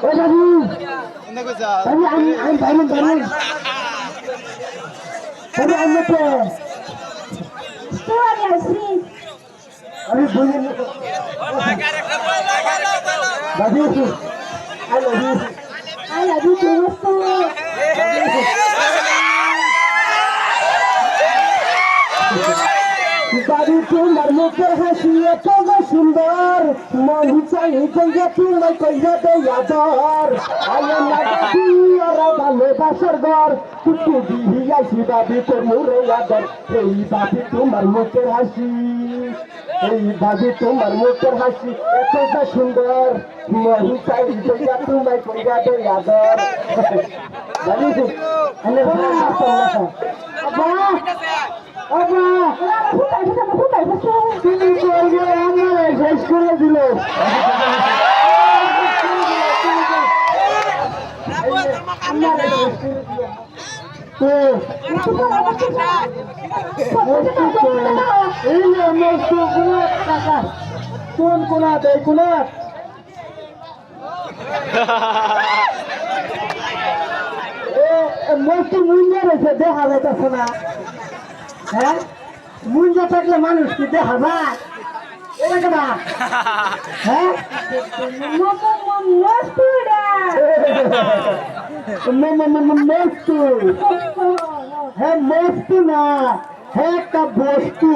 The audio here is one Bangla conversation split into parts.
ও দাদু আমি বাইরেন বাইরেন দাদু আমি তো আমি বলি দাদু I love you too much. দাদু তোমার মুখের হাসি এত সুন্দর মন চাই কইয়া তোমার কইয়া দেয়া দর আয়া না দাদি ওরা ভালোবাসার ঘর তুই দিহি আসি দাদি তোর মুরে আদর এই দাদি তোমার মুখের হাসি এই দাদি তোমার মুখের হাসি এত সুন্দর মন চাই কইয়া তোমার কইয়া দেয়া দর দাদি আমি আব্বা আব্বা তুমি আমার শেষ করে দিল কোন কোনা দেয় কোনা মস্ত মুঞ্জা রয়েছে দেখা যাইতেছে না হ্যাঁ মুঞ্জা থাকলে মানুষ কি দেখা যায় এটা কেনা হ্যাঁ মস্তু হ্যাঁ মস্তু না হ্যাঁ একটা বস্তু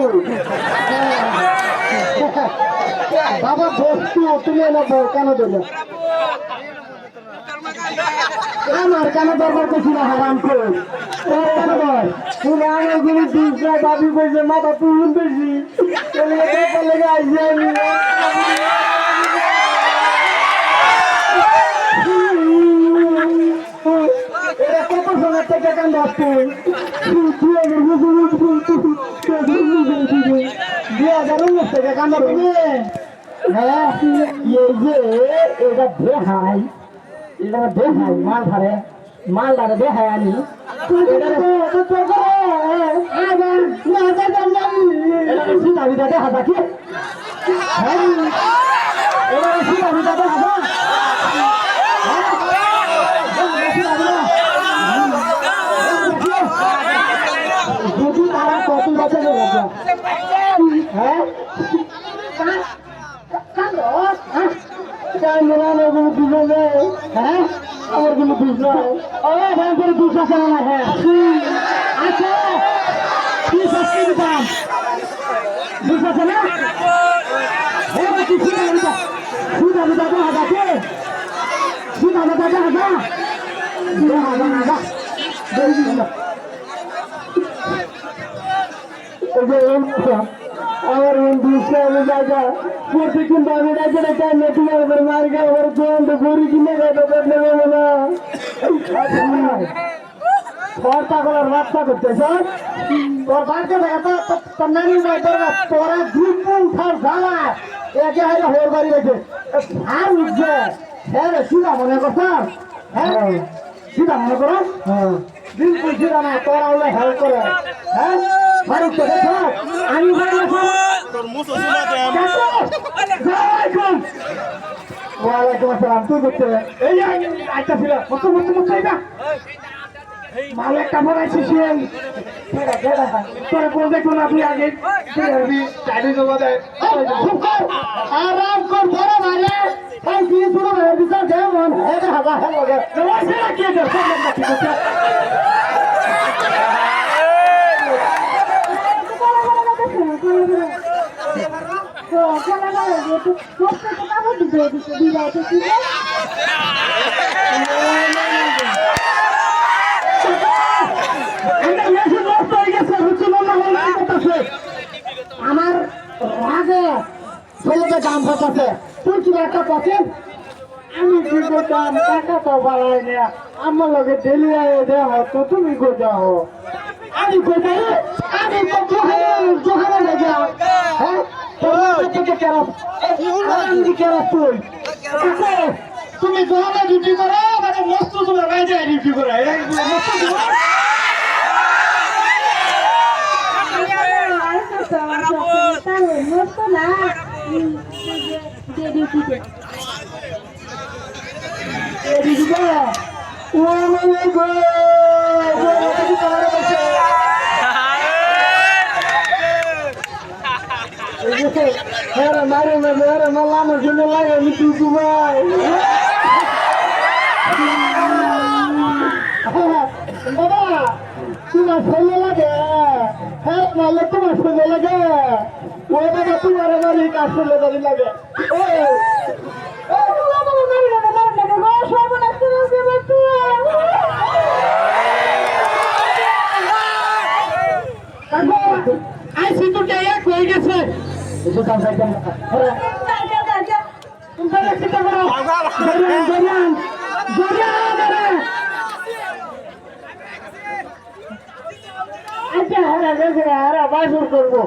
বাবা বস্তু তুমি এনে কেন দেবে আমার কেন দরকার করছি না হারাম করে তুমি আমার গুলি দুসরা দাবি করছে মাথা তুলুন বেশি লেগে আসছে এটা কত সময় থেকে কেন তুই 2019 থেকে কান্দ তুমি হ্যাঁ এই যে এটা দেখাই এটা দেখাই মাল ধারে মাল ধারে দেখাই আমি সীতাবিদা দেখা দেখি সীতাবিদা দেখা যদি তারা কত বছর হ্যাঁ হ্যাঁ আমার কোনো দুষ নয় আমার করে দুষ আছে না হ্যাঁ আচ্ছা কি শাস্তি দিতাম দুষ আছে না সুদা বুদা হাজাকে সুদা বুদা হাজা আমার দুষ্টামি জায়গা প্রতিদিন দামি ডাকে কেন তোমার মার গে আমার দোকান তো গড়ি কিনে নেবে না পাগলার রাস্তা করতেছ তোর বাড়িতে তোর নানি তোরা গ্রুপ উঠার জ্বালা একে হাইলে হোর বাড়ি রেখে আর উঠছে হ্যাঁ রে সিধা মনে করছ হ্যাঁ সিধা মনে করো বিলকুল সিধা না তোরা হলে হেল্প করে হ্যাঁ ফারুক তো দেখ আমি ওয়ালাইকুম আসসালাম তুই করতে এই আইটা ছিল মতো মতো মতো আইটা মাল একটা মরাইছি সেই তোর বলতে কোন আপনি আগে গাড়ি জমা দেয় আরাম কর বড় মারে তাই দিয়ে শুরু হয়ে বিচার দেয় মন হেঁটে হাজা হ্যাঁ লগে সেটা কি আছে সব লোক কি করছে আমার রাগে ছেলেকে দাম হচ্ছে তুই কি একটা পছন্দ আমি কি করতাম টাকা তো বাড়াই না আমার লগে ডেলি আয়ে দেওয়া তো তুমি কোথাও আমি কোথায় আমি জোহানে লেগে হ্যাঁ তুমি জোহানে ডিউটি করো মানে মস্ত তোমার বাইরে ডিউটি করো ও মানে গো মারে মারে মালা আমার জন্য লাগে আমি তুই ঘুমাই বাবা তোমার শরীরে লাগে হ্যাঁ নাহলে তোমার শরীরে লাগে ও বাবা তোমার মালিক আসলে দাঁড়িয়ে লাগে আইসি তো এক হয়ে গেছে আচ্ছা হারা বাসর করবো